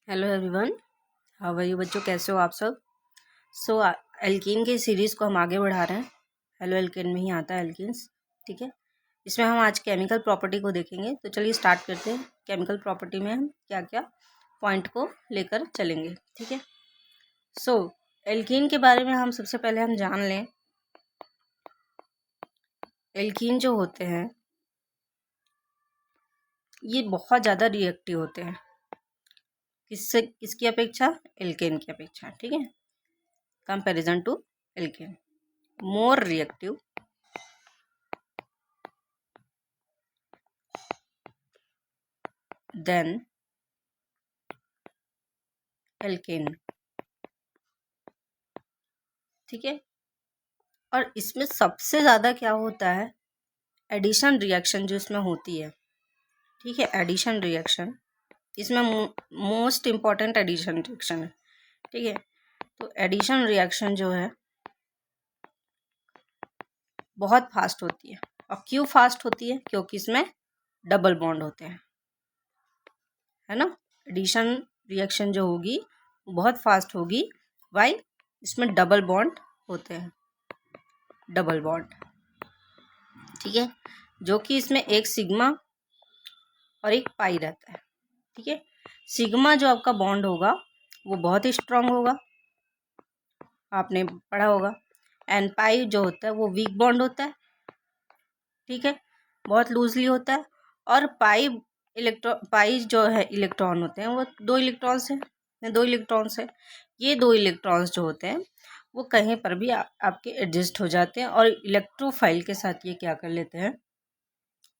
Hello everyone, how are you बच्चों, कैसे हो आप सब। सो एल्कीन की सीरीज़ को हम आगे बढ़ा रहे हैं। हेलो एल्केन में ही आता है एल्कीन्स, ठीक है। इसमें हम आज केमिकल प्रॉपर्टी को देखेंगे। तो चलिए स्टार्ट करते हैं। केमिकल प्रॉपर्टी में हम क्या क्या पॉइंट को लेकर चलेंगे, ठीक है। सो एल्कीन के बारे में हम सबसे पहले हम जान लें। एल्कीन जो होते हैं ये बहुत ज़्यादा रिएक्टिव होते हैं। किसकी अपेक्षा? एल्केन की अपेक्षा, ठीक है। Comparison to alkane, more reactive than alkane, ठीक है। और इसमें सबसे ज़्यादा क्या होता है, एडिशन रिएक्शन जो इसमें होती है, ठीक है। एडिशन रिएक्शन इसमें मोस्ट इम्पॉर्टेंट एडिशन रिएक्शन है, ठीक है। तो एडिशन रिएक्शन जो है बहुत फास्ट होती है। और क्यों फास्ट होती है? क्योंकि इसमें डबल बॉन्ड होते हैं, है ना। एडिशन रिएक्शन जो होगी बहुत फास्ट होगी। वाई? इसमें डबल बॉन्ड होते हैं, डबल बॉन्ड, ठीक है। जो कि इसमें एक सिग्मा और एक पाई रहता है, ठीक है। सिग्मा जो आपका बॉन्ड होगा वो बहुत ही स्ट्रांग होगा, आपने पढ़ा होगा। एंड पाई जो होता है वो वीक बॉन्ड होता है, ठीक है, बहुत लूजली होता है। और पाई जो है इलेक्ट्रॉन होते हैं वो दो इलेक्ट्रॉन्स हैं। ये दो इलेक्ट्रॉन्स जो होते हैं वो कहीं पर भी आपके एडजस्ट हो जाते हैं और इलेक्ट्रोफाइल के साथ ये क्या कर लेते हैं,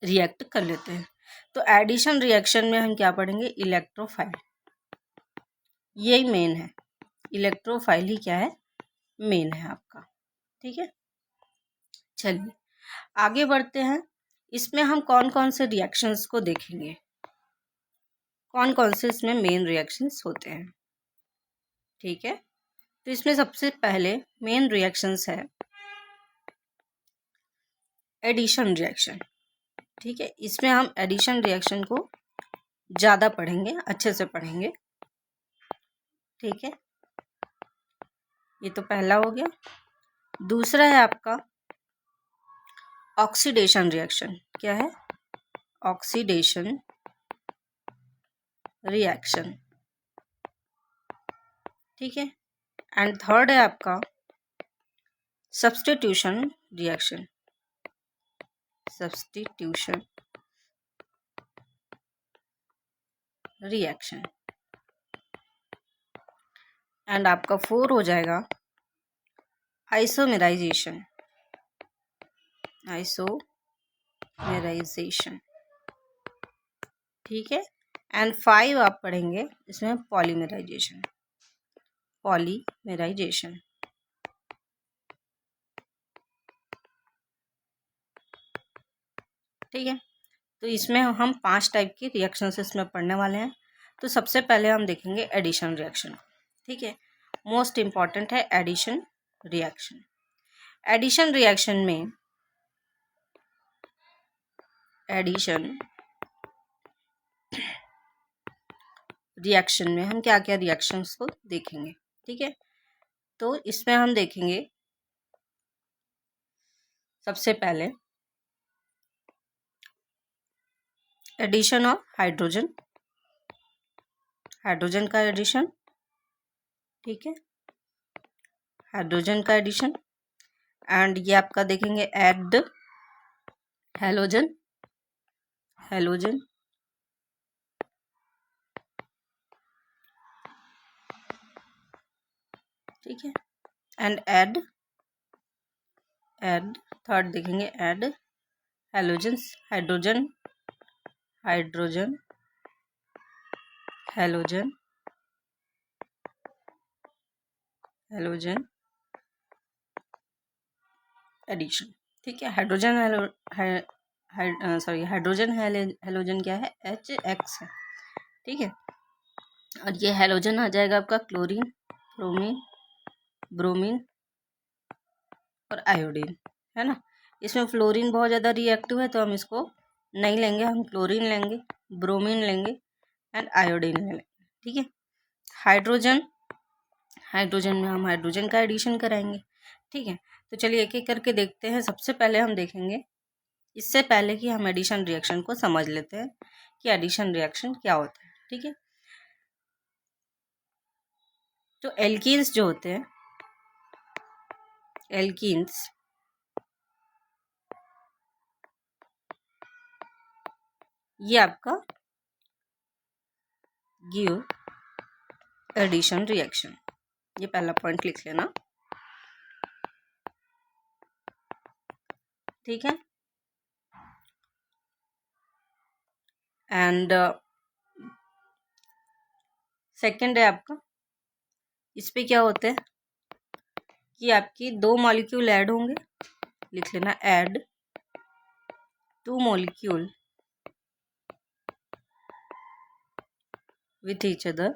रिएक्ट कर लेते हैं। तो एडिशन रिएक्शन में हम क्या पढ़ेंगे? इलेक्ट्रोफाइल, यही मेन है। इलेक्ट्रोफाइल ही क्या है, मेन है आपका, ठीक है। चलिए आगे बढ़ते हैं। इसमें हम कौन कौन से रिएक्शंस को देखेंगे, कौन कौन से इसमें मेन रिएक्शंस होते हैं, ठीक है। तो इसमें सबसे पहले मेन रिएक्शंस है एडिशन रिएक्शन, ठीक है। इसमें हम एडिशन रिएक्शन को ज़्यादा पढ़ेंगे, अच्छे से पढ़ेंगे, ठीक है। ये तो पहला हो गया। दूसरा है आपका ऑक्सीडेशन रिएक्शन। क्या है? ऑक्सीडेशन रिएक्शन, ठीक है। एंड थर्ड है आपका substitution reaction. Substitution reaction. And आपका 4 हो जाएगा आइसोमेराइजेशन। आइसोमेराइजेशन, ठीक है। एंड 5 आप पढ़ेंगे इसमें पॉलीमेराइजेशन। पॉलीमेराइजेशन, ठीक है। तो इसमें हम 5 टाइप की रिएक्शंस इसमें पढ़ने वाले हैं। तो सबसे पहले हम देखेंगे एडिशन रिएक्शन, ठीक है। मोस्ट इम्पॉर्टेंट है एडिशन रिएक्शन। एडिशन रिएक्शन में हम क्या क्या रिएक्शंस को देखेंगे, ठीक है। तो इसमें हम देखेंगे सबसे पहले एडिशन ऑफ हाइड्रोजन का एडिशन, ठीक है। हाइड्रोजन का एडिशन। एंड ये आपका देखेंगे एड हेलोजन, ठीक है। एंड एड थर्ड देखेंगे add halogens, hydrogen halogen addition, ठीक है। हाइड्रोजन हेलोजन क्या है? HX है, ठीक है। और ये हेलोजन आ जाएगा आपका क्लोरीन, ब्रोमीन और आयोडीन, है ना। इसमें फ्लोरीन बहुत ज़्यादा रिएक्टिव है तो हम इसको नहीं लेंगे, हम क्लोरीन लेंगे, ब्रोमीन लेंगे एंड आयोडीन लेंगे, ठीक है। हाइड्रोजन, हाइड्रोजन में हम हाइड्रोजन का एडिशन कराएंगे। ठीक है, तो चलिए एक एक करके देखते हैं। सबसे पहले हम देखेंगे, इससे पहले कि हम एडिशन रिएक्शन को समझ लेते हैं कि एडिशन रिएक्शन क्या होता है। ठीक है, तो एल्कीन्स जो होते हैं, एल्कीन्स ये आपका गिव एडिशन रिएक्शन, ये पहला पॉइंट लिख लेना। ठीक है, एंड सेकंड है आपका, इस पे क्या होता है कि आपकी 2 मॉलिक्यूल ऐड होंगे, लिख लेना add 2 molecule with each other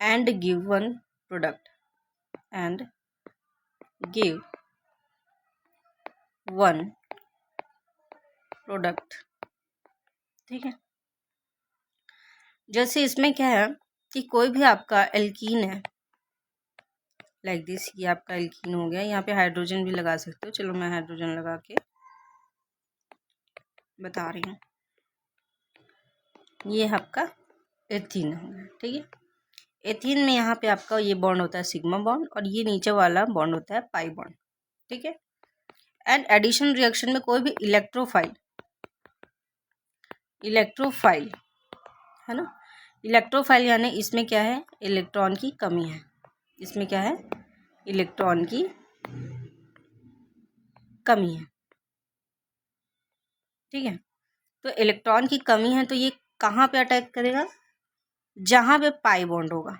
and give one product and give one product। ठीक है, जैसे इसमें क्या है कि कोई भी आपका एल्कीन है, लाइक दिस, ये आपका एल्कीन हो गया। यहाँ पे हाइड्रोजन भी लगा सकते हो, चलो मैं हाइड्रोजन लगा के बता रही हूँ। ये आपका एथीन हो गया। ठीक है, एथीन में यहाँ पे आपका ये बॉन्ड होता है सिग्मा बॉन्ड, और ये नीचे वाला बॉन्ड होता है पाई बॉन्ड। ठीक है, एंड एडिशन रिएक्शन में कोई भी इलेक्ट्रोफाइल है ना, इलेक्ट्रोफाइल यानी इसमें क्या है, इलेक्ट्रॉन की कमी है। इसमें क्या है, इलेक्ट्रॉन की कमी है। ठीक है, तो इलेक्ट्रॉन की कमी है, तो ये कहाँ पे अटैक करेगा, जहाँ पे पाई बॉन्ड होगा,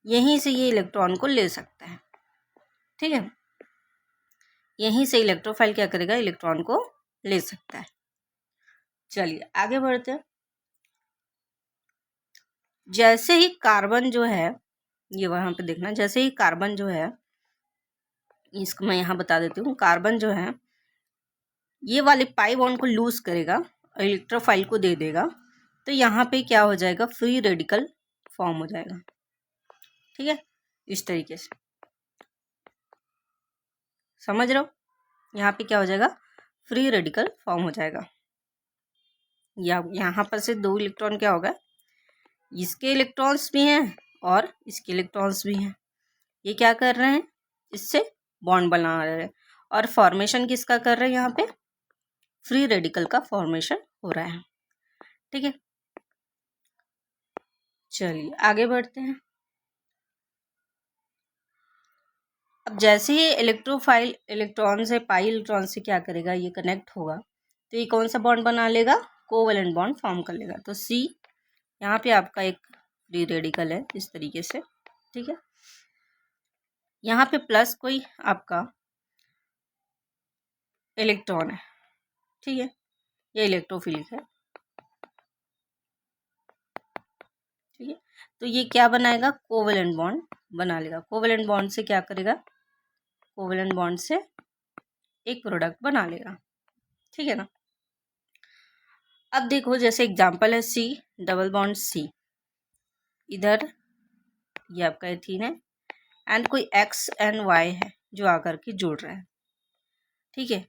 यहीं से ये इलेक्ट्रॉन को ले सकता है। ठीक है, यहीं से इलेक्ट्रोफाइल क्या करेगा, इलेक्ट्रॉन को ले सकता है। चलिए आगे बढ़ते हैं। जैसे ही कार्बन जो है, ये वहां पे देखना, जैसे ही कार्बन जो है, इसको मैं यहाँ बता देती हूँ, कार्बन जो है ये वाले पाई बॉन्ड को लूज करेगा और इलेक्ट्रोफाइल को दे देगा, तो यहाँ पे क्या हो जाएगा, फ्री रेडिकल फॉर्म हो जाएगा। ठीक है, इस तरीके से समझ रहे हो, यहाँ पे क्या हो जाएगा, फ्री रेडिकल फॉर्म हो जाएगा। या यहाँ पर से 2 इलेक्ट्रॉन क्या होगा, इसके इलेक्ट्रॉन्स भी हैं और इसके इलेक्ट्रॉन्स भी हैं। ये क्या कर रहे हैं, इससे बॉन्ड बना रहे हैं, और फॉर्मेशन किसका कर रहे हैं, यहाँ पे फ्री रेडिकल का फॉर्मेशन हो रहा है। ठीक है, चलिए आगे बढ़ते हैं। अब जैसे ही इलेक्ट्रोफाइल इलेक्ट्रॉन से पाई इलेक्ट्रॉन से क्या करेगा, ये कनेक्ट होगा, तो ये कौन सा बॉन्ड बना लेगा, कोवेलेंट बॉन्ड फॉर्म कर लेगा। तो सी यहाँ पे आपका एक फ्री रेडिकल है इस तरीके से। ठीक है, यहाँ पे प्लस कोई आपका इलेक्ट्रॉन है। ठीक है, ये इलेक्ट्रोफिलिक है। ठीक है, तो ये क्या बनाएगा, कोवेलेंट बॉन्ड बना लेगा। कोवेलेंट बॉन्ड से क्या करेगा, कोवेलेंट बॉन्ड से एक प्रोडक्ट बना लेगा। ठीक है ना। अब देखो, जैसे एग्जांपल है सी डबल बॉन्ड सी, इधर ये आपका एथीन है, एंड कोई एक्स एंड वाई है जो आकर के जुड़ रहा है। ठीक है,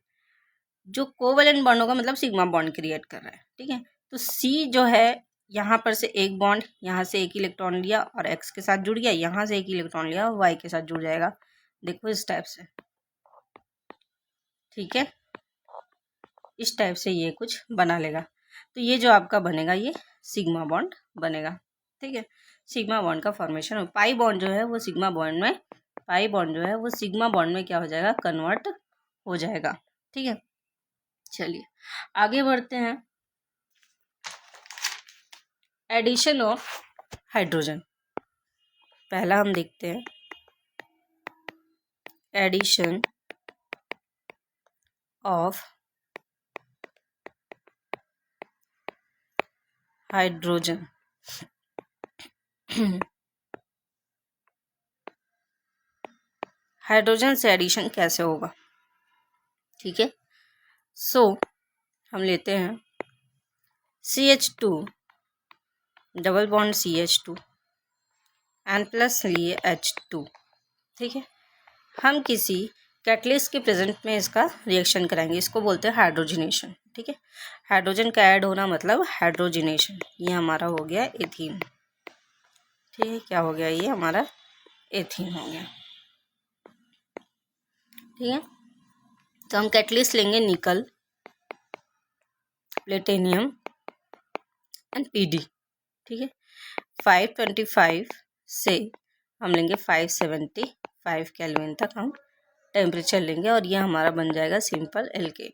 जो कोवेलेंट बॉन्ड होगा मतलब सिग्मा बॉन्ड क्रिएट कर रहा है। ठीक है, तो सी जो है, यहाँ पर से एक बॉन्ड, यहाँ से एक इलेक्ट्रॉन लिया और एक्स के साथ जुड़ गया, यहाँ से एक इलेक्ट्रॉन लिया और वाई के साथ जुड़ जाएगा। देखो इस टाइप से। ठीक है, इस टाइप से ये कुछ बना लेगा, तो ये जो आपका बनेगा ये सिग्मा बॉन्ड बनेगा। ठीक है, सिग्मा बॉन्ड का फॉर्मेशन हो, पाई बॉन्ड जो है वो सिग्मा बॉन्ड में, पाई बॉन्ड जो है वो सिग्मा बॉन्ड में क्या हो जाएगा, कन्वर्ट हो जाएगा। ठीक है, चलिए आगे बढ़ते हैं। एडिशन ऑफ हाइड्रोजन, पहला हम देखते हैं एडिशन ऑफ हाइड्रोजन। हाइड्रोजन से एडिशन कैसे होगा। ठीक है, सो हम लेते हैं CH2 double bond CH2 N plus लिए H2। ठीक है, हम किसी कैटलिस्ट के प्रेजेंट में इसका रिएक्शन कराएंगे, इसको बोलते हैं हाइड्रोजनेशन। ठीक है, हाइड्रोजन का ऐड होना मतलब हाइड्रोजनेशन। ये हमारा हो गया एथीन। ठीक है, क्या हो गया, ये हमारा एथीन हो गया। ठीक है, तो हम कैटलिस्ट लेंगे निकल, प्लेटिनियम एंड PD। ठीक है, 525 से हम लेंगे 575 केल्विन तक हम टेम्परेचर लेंगे और ये हमारा बन जाएगा सिंपल एल्केन।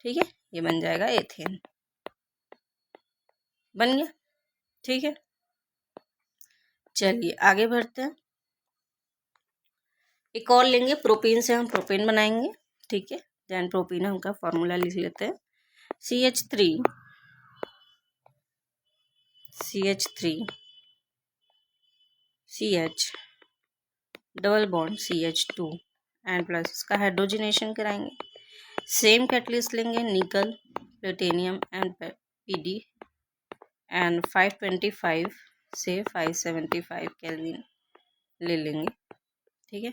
ठीक है, ये बन जाएगा एथेन, बन गया। ठीक है, चलिए आगे बढ़ते हैं। एक और लेंगे, प्रोपेन से हम प्रोपेन बनाएंगे। ठीक है, देन प्रोपेन हम का फॉर्मूला लिख लेते हैं, CH3 CH double bond CH2 and plus इसका हाइड्रोजनेशन कराएंगे। सेम कैटलिस्ट लेंगे, निकल, प्लेटिनियम एंड PD एंड 525 से 575 केल्विन ले लेंगे। ठीक है,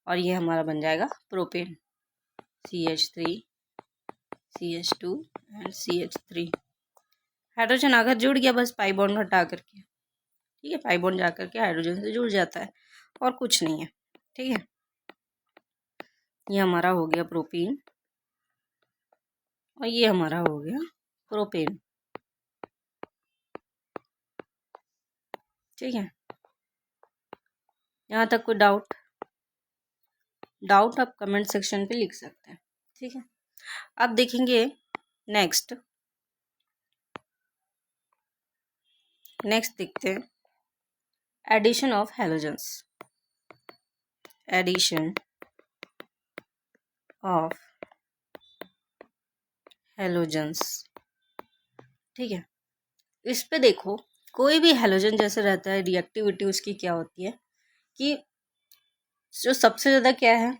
और ये हमारा बन जाएगा propane, CH3 CH2 and CH3। Hydrogen अगर जुड़ गया बस पाई बॉन्ड हटा करके। ठीक है, पाई बॉन्ड जा करके हाइड्रोजन से जुड़ जाता है और कुछ नहीं है। ठीक है, ये हमारा हो गया प्रोपेन और ये हमारा हो गया प्रोपेन। ठीक है, यहाँ तक कोई डाउट आप कमेंट सेक्शन पे लिख सकते हैं। ठीक है, अब देखेंगे नेक्स्ट देखते हैं addition of halogens. Addition of halogens. ठीक है, इस पे देखो, कोई भी हैलोजन जैसे रहता है, रिएक्टिविटी उसकी क्या होती है कि जो सबसे ज़्यादा क्या है,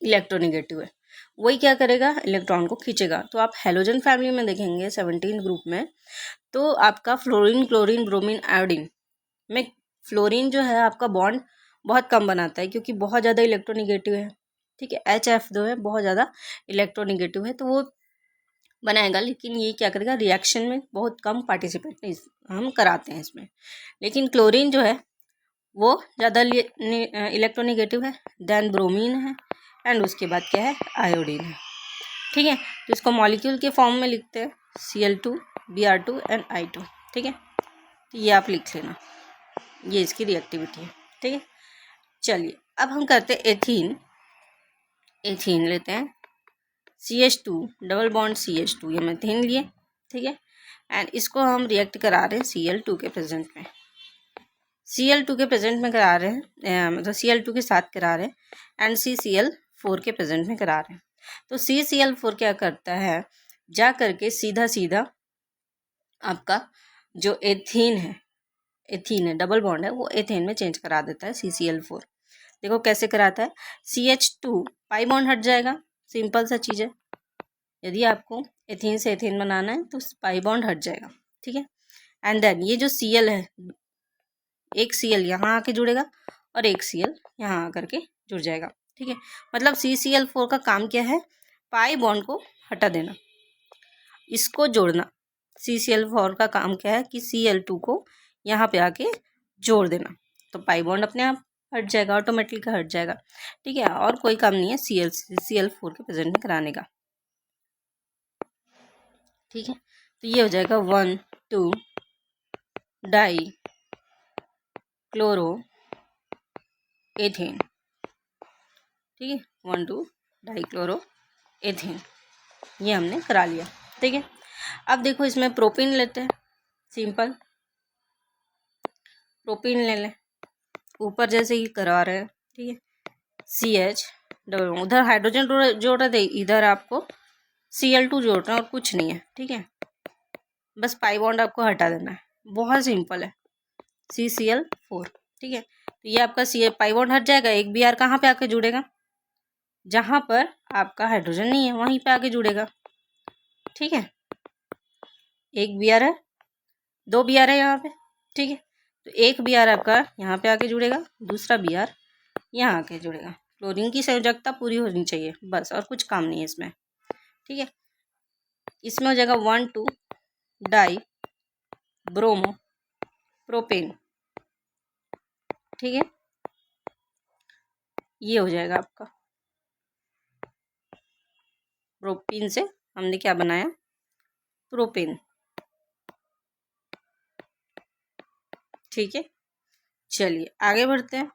इलेक्ट्रोनेगेटिव है, वही क्या करेगा, इलेक्ट्रॉन को खींचेगा। तो आप हैलोजन फैमिली में देखेंगे 17 ग्रुप में, तो आपका फ्लोरीन, क्लोरीन, ब्रोमीन, आयोडीन में फ्लोरीन जो है आपका बॉन्ड बहुत कम बनाता है क्योंकि बहुत ज़्यादा इलेक्ट्रोनेगेटिव है। ठीक है, HF है बहुत ज़्यादा इलेक्ट्रोनेगेटिव है, तो वो बनाएगा, लेकिन ये क्या करेगा, रिएक्शन में बहुत कम पार्टिसिपेट हम कराते हैं इसमें। लेकिन क्लोरीन जो है वो ज़्यादा इलेक्ट्रोनेगेटिव है, देन ब्रोमीन है एंड उसके बाद क्या है, आयोडीन है। ठीक है, तो इसको मॉलिक्यूल के फॉर्म में लिखते हैं, Cl2 Br2 एंड I2। ठीक है, तो ये आप लिख लेना, ये इसकी रिएक्टिविटी है। ठीक है, चलिए अब हम करते हैं एथीन। एथीन लेते हैं, CH2 डबल बॉन्ड CH2, ये मेथेन लिए। ठीक है, एंड इसको हम रिएक्ट करा रहे हैं Cl2 के प्रेजेंट में। Cl2 के प्रेजेंट में करा रहे हैं, मतलब Cl2 के साथ करा रहे हैं एंड CCl4 के प्रेजेंट में करा रहे हैं। तो CCl4 क्या करता है, जा करके सीधा सीधा आपका जो एथीन है डबल बॉन्ड है, वो एथेन में चेंज करा देता है CCl4। देखो कैसे कराता है, CH2 पाई बॉन्ड हट जाएगा, सिंपल सा चीज़ है। यदि आपको एथीन से एथेन बनाना है तो पाई बॉन्ड हट जाएगा। ठीक है, एंड देन ये जो Cl है, एक Cl यहाँ आके जुड़ेगा और एक Cl यहाँ आकर के जुड़ जाएगा। ठीक है, मतलब CCl4 का काम क्या है, पाई बॉन्ड को हटा देना, इसको जोड़ना। CCl4 का काम क्या है कि Cl2 को यहाँ पे आके जोड़ देना, तो पाई बॉन्ड अपने आप हट जाएगा, ऑटोमेटिकली हट जाएगा। ठीक है, और कोई काम नहीं है CL4 के प्रेजेंट में कराने का। ठीक है, तो ये हो जाएगा 1,2 डाई क्लोरो एथेन। ठीक है, 1,2 डाई क्लोरो एथेन, ये हमने करा लिया। ठीक है, अब देखो इसमें प्रोपीन लेते हैं, सिंपल प्रोपीन ले लें, ऊपर जैसे ही करा रहे हैं। ठीक है, CH डबल, उधर हाइड्रोजन जोड़ रहे थे, इधर आपको Cl2 जोड़ना है और कुछ नहीं है। ठीक है, बस पाई बॉन्ड आपको हटा देना है, बहुत सिंपल है, CCl4। ठीक है, तो ये आपका पाई बॉन्ड हट जाएगा, एक Br कहाँ पे आके जुड़ेगा, जहाँ पर आपका हाइड्रोजन नहीं है वहीं पे आके जुड़ेगा। ठीक है, एक बी आर है, दो बी आर है यहाँ पे, ठीक है। तो एक बी आर आपका यहाँ पे आके जुड़ेगा, दूसरा बी आर यहाँ आके जुड़ेगा। क्लोरीन की संयोजकता पूरी होनी चाहिए बस, और कुछ काम नहीं है इसमें, ठीक है। इसमें हो जाएगा 1,2 डाई ब्रोमो प्रोपेन, ठीक है। ये हो जाएगा आपका, प्रोपेन से हमने क्या बनाया, प्रोपेन, ठीक है। चलिए आगे बढ़ते हैं,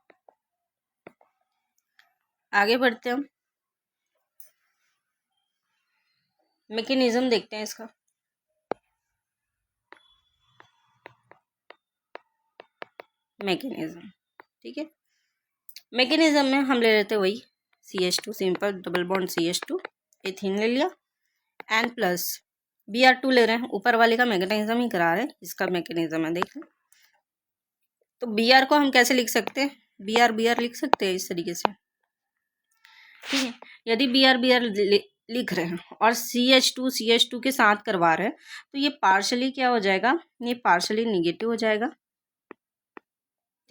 आगे बढ़ते हैं, हम मैकेनिज्म देखते हैं इसका। मैकेनिज्म, ठीक है। मैकेनिज्म में हम ले लेते हैं वही CH2 simple double bond CH2, ethene ले लिया, N प्लस Br2 ले रहे हैं, ऊपर वाले का मैकेनिज्म ही करा रहे हैं, इसका मैकेनिज्म है देख लें। तो Br को हम कैसे लिख सकते हैं, Br लिख सकते हैं इस तरीके से, ठीक है। यदि Br लिख रहे हैं और CH2 के साथ करवा रहे हैं, तो ये पार्शली क्या हो जाएगा, ये पार्शली निगेटिव हो जाएगा,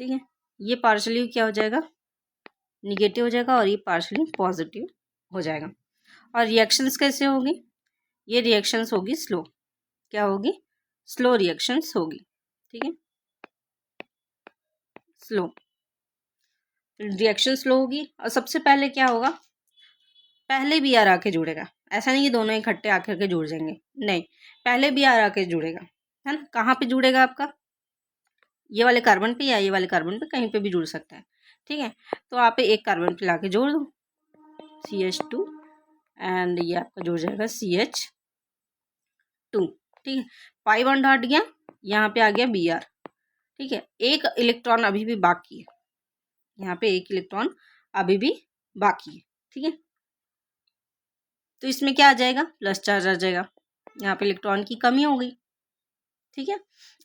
ठीक है। ये पार्शली क्या हो जाएगा, निगेटिव हो जाएगा, और ये पार्शली पॉजिटिव हो जाएगा। और रिएक्शंस कैसे होगी, ये रिएक्शंस होगी स्लो, क्या होगी, स्लो रिएक्शंस होगी, ठीक है, स्लो रिएक्शन स्लो होगी। और सबसे पहले क्या होगा, पहले बी आर आके जुड़ेगा, ऐसा नहीं कि दोनों इकट्ठे आकर के जुड़ जाएंगे, नहीं, पहले बी आर आके जुड़ेगा, है ना। कहाँ पे जुड़ेगा आपका, ये वाले कार्बन पे या ये वाले कार्बन पे, कहीं पे भी जुड़ सकता है, ठीक है। तो आप एक कार्बन पे लाके जोड़ दो CH2, एंड ये आपका जुड़ जाएगा CH2, ठीक है। पाई बॉन्ड हट गया, यहाँ पे आ गया Br, ठीक है। एक इलेक्ट्रॉन अभी भी बाकी है, यहाँ पे एक इलेक्ट्रॉन अभी भी बाकी है, ठीक है। तो इसमें क्या आ जाएगा, प्लस चार्ज आ जाएगा, यहाँ पे इलेक्ट्रॉन की कमी हो गई, ठीक है।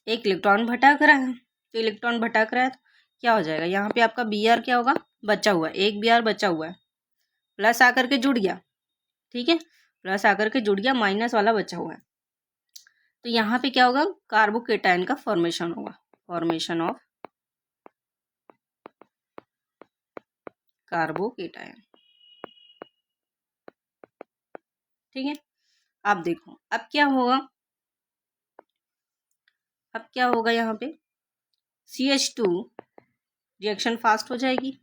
एक इलेक्ट्रॉन भटक रहा है, तो इलेक्ट्रॉन भटक रहा है तो क्या हो जाएगा, यहाँ पे आपका Br क्या होगा, बचा हुआ है, एक Br बचा हुआ है, प्लस आकर के जुड़ गया, ठीक है, प्लस आकर के जुड़ गया, माइनस वाला बचा हुआ है। तो यहाँ पे क्या होगा, कार्बोकेटायन का फॉर्मेशन होगा, फॉर्मेशन ऑफ कार्बोकेटायन, ठीक है। अब देखो अब क्या होगा, अब क्या होगा, यहाँ पे CH2 रिएक्शन फास्ट हो जाएगी,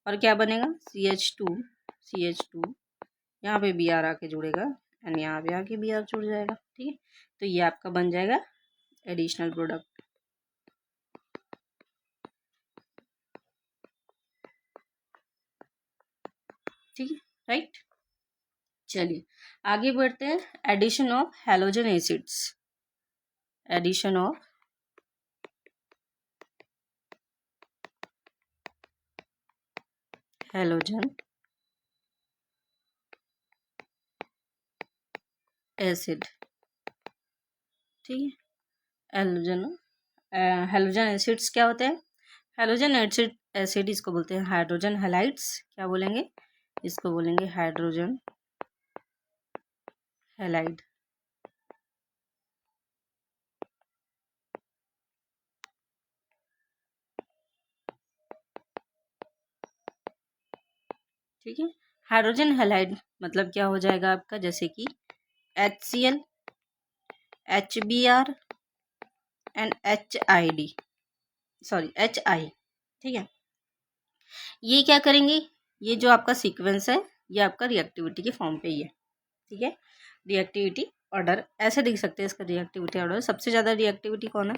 और क्या बनेगा CH2 यहाँ पे Br आके जुड़ेगा, एंड यहाँ पे आके Br जुड़ जाएगा, ठीक है। तो ये आपका बन जाएगा एडिशनल प्रोडक्ट, ठीक है, राइट। चलिए आगे बढ़ते हैं, addition of halogen acids, addition of halogen acid, ठीक है। हैलोजन एसिड्स क्या होते हैं, हैलोजन एसिड इसको बोलते हैं हाइड्रोजन हैलाइड्स, क्या बोलेंगे, इसको बोलेंगे हाइड्रोजन हैलाइड, ठीक है। हाइड्रोजन हैलाइड मतलब क्या हो जाएगा आपका, जैसे कि HCl HBr and HID, sorry HI, ठीक है। ये क्या करेंगे, ये जो आपका सीक्वेंस है ये आपका रिएक्टिविटी के फॉर्म पे ही है, ठीक है। रिएक्टिविटी ऑर्डर ऐसे लिख सकते हैं इसका, रिएक्टिविटी ऑर्डर, सबसे ज़्यादा रिएक्टिविटी कौन है,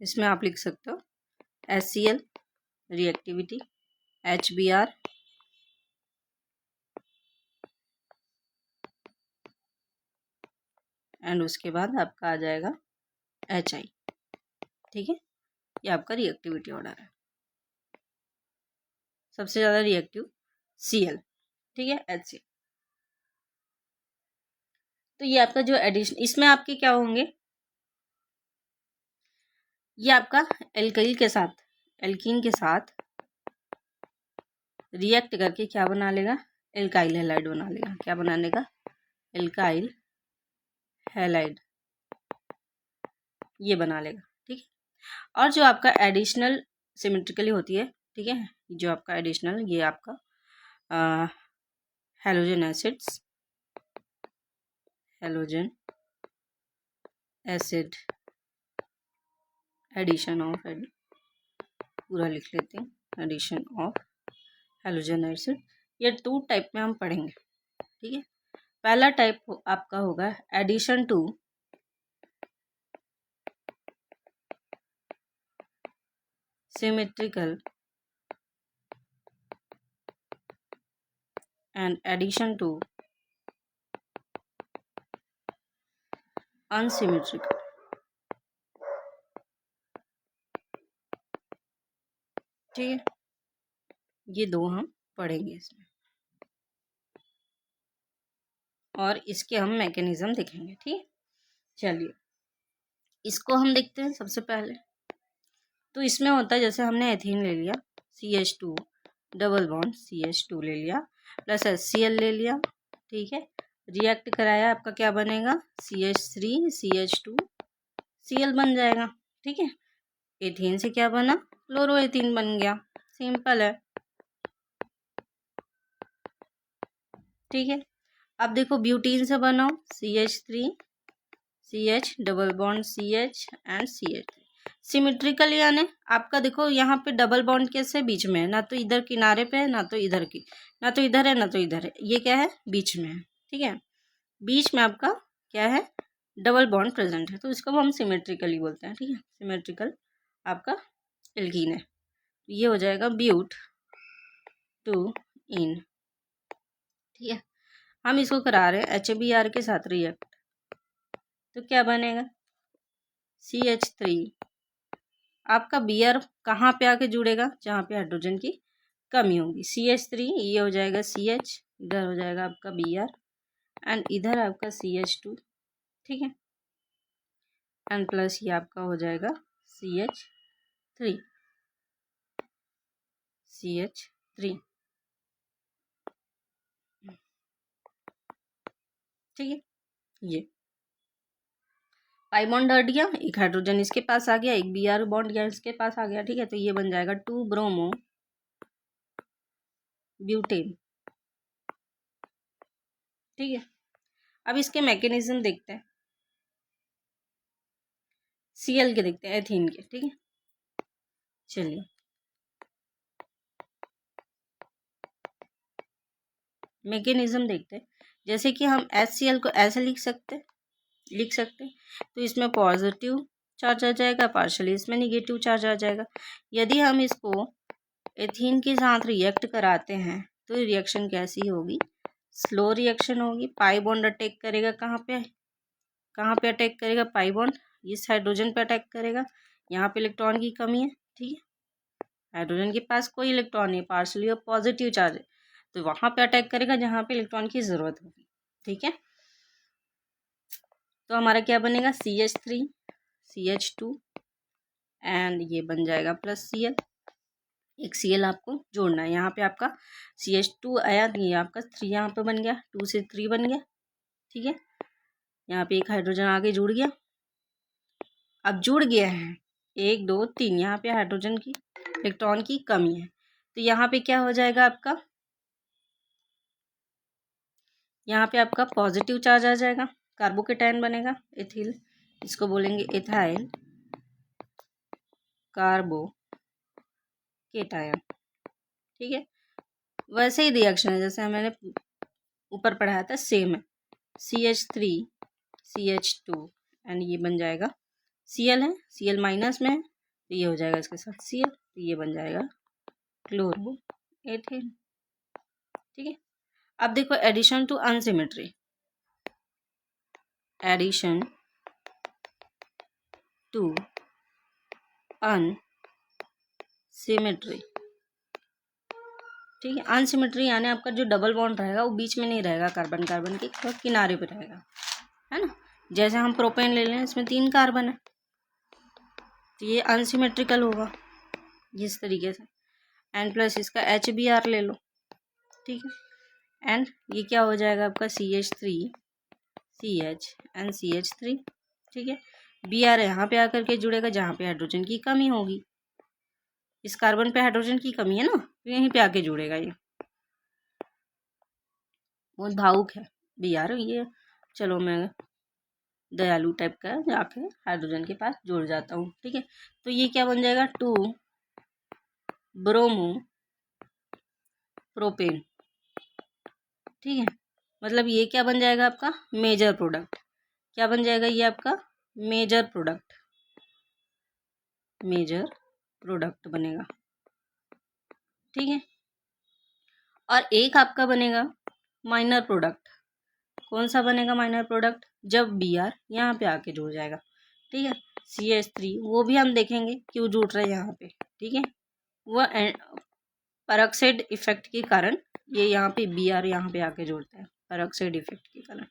इसमें आप लिख सकते हो HCl रिएक्टिविटी, HBr एंड उसके बाद आपका आ जाएगा HI, ठीक है। ये आपका रिएक्टिविटी ऑर्डर है, सबसे ज़्यादा रिएक्टिव Cl, ठीक है, HCl। तो ये आपका जो एडिशन, इसमें आपके क्या होंगे, ये आपका एल्काइल के साथ, एल्कीन के साथ रिएक्ट करके क्या बना लेगा, एल्काइल हैलाइड बना लेगा। क्या बनाने का? एल्काइल हैलाइड, ये बना लेगा। ठीक है। और जो आपका एडिशनल सिमेट्रिकली होती है, ठीक है, जो आपका एडिशनल, ये आपका halogen acids, halogen acid addition of, पूरा लिख लेते हैं, एडिशन ऑफ हेलोजन एसिड। ये 2 टाइप में हम पढ़ेंगे। ठीक है। पहला टाइप आपका होगा addition to symmetrical and addition to unsymmetrical. ठीक है, ये 2 हम पढ़ेंगे इसमें, और इसके हम मैकेनिज्म देखेंगे। ठीक, चलिए इसको हम देखते हैं सबसे पहले। तो इसमें होता है, जैसे हमने एथीन ले लिया, CH2 डबल बॉन्ड CH2 ले लिया, प्लस HCl ले लिया। ठीक है, रिएक्ट कराया, आपका क्या बनेगा? CH3 CH2 Cl बन जाएगा। ठीक है, एथीन से क्या बना? क्लोरोएथीन बन गया। सिंपल है। ठीक है, अब देखो ब्यूटीन से बनाओ, CH3 CH double bond CH and CH3 symmetrical, यानी आपका देखो यहाँ पे डबल बॉन्ड कैसे बीच में है, ना तो इधर किनारे पे है, ना तो इधर की, ना तो इधर है, ना तो इधर है, ये क्या है? बीच में है। ठीक है, बीच में आपका क्या है? डबल बॉन्ड प्रेजेंट है, तो इसको हम सिमेट्रिकली बोलते हैं। ठीक है, सिमेट्रिकल आपका एल्कीन है, ये हो जाएगा ब्यूट टू इन। ठीक है, हम इसको करा रहे हैं HBr के साथ रिएक्ट, तो क्या बनेगा? CH3, आपका Br कहाँ पे आके जुड़ेगा? जहाँ पे हाइड्रोजन की कमी होगी। CH3, ये हो जाएगा CH, इधर हो जाएगा आपका Br एंड इधर आपका CH2। ठीक है, एंड प्लस ये आपका हो जाएगा CH3 CH3। ठीक है, ये पाई बॉन्ड हट गया, एक हाइड्रोजन इसके पास आ गया, एक Br बॉन्ड या इसके पास आ गया। ठीक है, तो ये बन जाएगा 2 ब्रोमो ब्यूटेन। ठीक है, अब इसके मैकेनिज्म देखते हैं, Cl के देखते हैं, एथीन के। ठीक है, चलिए मैकेनिज्म देखते हैं। जैसे कि हम HCl को ऐसे लिख सकते हैं, तो इसमें पॉजिटिव चार्ज आ जाएगा, पार्शली इसमें निगेटिव चार्ज आ जाएगा। यदि हम इसको एथीन के साथ रिएक्ट कराते हैं तो रिएक्शन कैसी होगी? स्लो रिएक्शन होगी। पाई बॉन्ड अटैक करेगा, कहाँ पे अटैक करेगा? पाई बॉन्ड इस हाइड्रोजन पे अटैक करेगा, यहाँ पे इलेक्ट्रॉन की कमी है। ठीक है, हाइड्रोजन के पास कोई इलेक्ट्रॉन नहीं, पार्शली और पॉजिटिव चार्ज है, तो वहाँ पे अटैक करेगा जहाँ पे इलेक्ट्रॉन की ज़रूरत होगी। ठीक है, तो हमारा क्या बनेगा? CH3 CH2 एंड ये बन जाएगा प्लस Cl। एक Cl आपको जोड़ना है, यहाँ पे आपका CH2 आया, ये आपका 3 यहाँ पे बन गया, 2 से 3 बन गया। ठीक है, यहाँ पे एक हाइड्रोजन आगे जुड़ गया। अब जुड़ गया है 1 2 3, यहाँ पे हाइड्रोजन की इलेक्ट्रॉन की कमी है, तो यहाँ पे क्या हो जाएगा आपका? यहाँ पे आपका पॉजिटिव चार्ज आ जाएगा, कार्बोकेटायन बनेगा एथिल, इसको बोलेंगे एथाइल कार्बोकेटायन। ठीक है, वैसे ही रिएक्शन है जैसे मैंने ऊपर पढ़ाया था, सेम है। CH3 CH2 एंड ये बन जाएगा Cl है, Cl माइनस में है, तो ये हो जाएगा इसके साथ Cl, तो ये बन जाएगा क्लोरो एथेन। ठीक है, अब देखो एडिशन टू अनसिमेट्री, एडिशन टू अनसिमेट्री। ठीक है, अनसिमेट्री यानी आपका जो डबल बॉन्ड रहेगा वो बीच में नहीं रहेगा, कार्बन कार्बन के तो किनारे पे रहेगा, है ना। जैसे हम प्रोपेन ले लें, इसमें 3 कार्बन है, तो ये अनसिमेट्रिकल होगा जिस तरीके से। एंड प्लस इसका HBr ले लो। ठीक है, एंड ये क्या हो जाएगा आपका CH3CH and CH3, ठीक है। Br यहाँ पे आकर के जुड़ेगा जहाँ पे हाइड्रोजन की कमी होगी, इस कार्बन पे हाइड्रोजन की कमी है ना, तो यहीं पे आके जुड़ेगा। ये बहुत भावुक है Br ये, चलो मैं दयालु टाइप का जाके हाइड्रोजन के पास जुड़ जाता हूँ, ठीक है। तो ये क्या बन जाएगा 2 ब्रोमो प्रोपेन, ठीक है। मतलब ये क्या बन जाएगा आपका मेजर प्रोडक्ट, क्या बन जाएगा ये आपका मेजर प्रोडक्ट बनेगा, ठीक है। और एक आपका बनेगा माइनर प्रोडक्ट, कौन सा बनेगा माइनर प्रोडक्ट, जब Br यहाँ पे आके जुड़ जाएगा, ठीक है। CH3 वो भी हम देखेंगे क्यों जुड़ रहा है यहाँ पे, ठीक है। वह पेरोक्साइड इफेक्ट के कारण ये यहाँ पे Br यहाँ पे आके जुड़ता है, पेरोक्साइड इफेक्ट के कारण,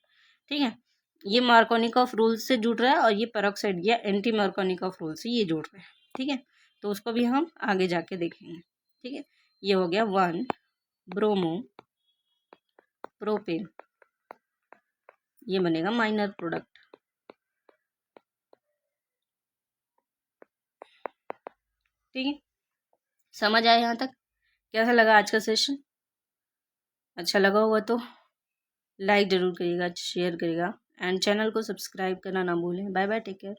ठीक है। ये मार्कोनिकॉफ रूल से जुड़ रहा है और ये पेरोक्साइड या एंटी मार्कोनिकॉफ रूल से ये जुड़ रहा है, ठीक है। तो उसको भी हम आगे जाके देखेंगे, ठीक है। ये हो गया 1 ब्रोमो प्रोपेन, ये बनेगा माइनर प्रोडक्ट, ठीक है। समझ आया यहाँ तक? कैसा लगा आज का सेशन? अच्छा लगा होगा तो लाइक जरूर करिएगा, शेयर करिएगा एंड चैनल को सब्सक्राइब करना ना भूलें। Bye bye, take care.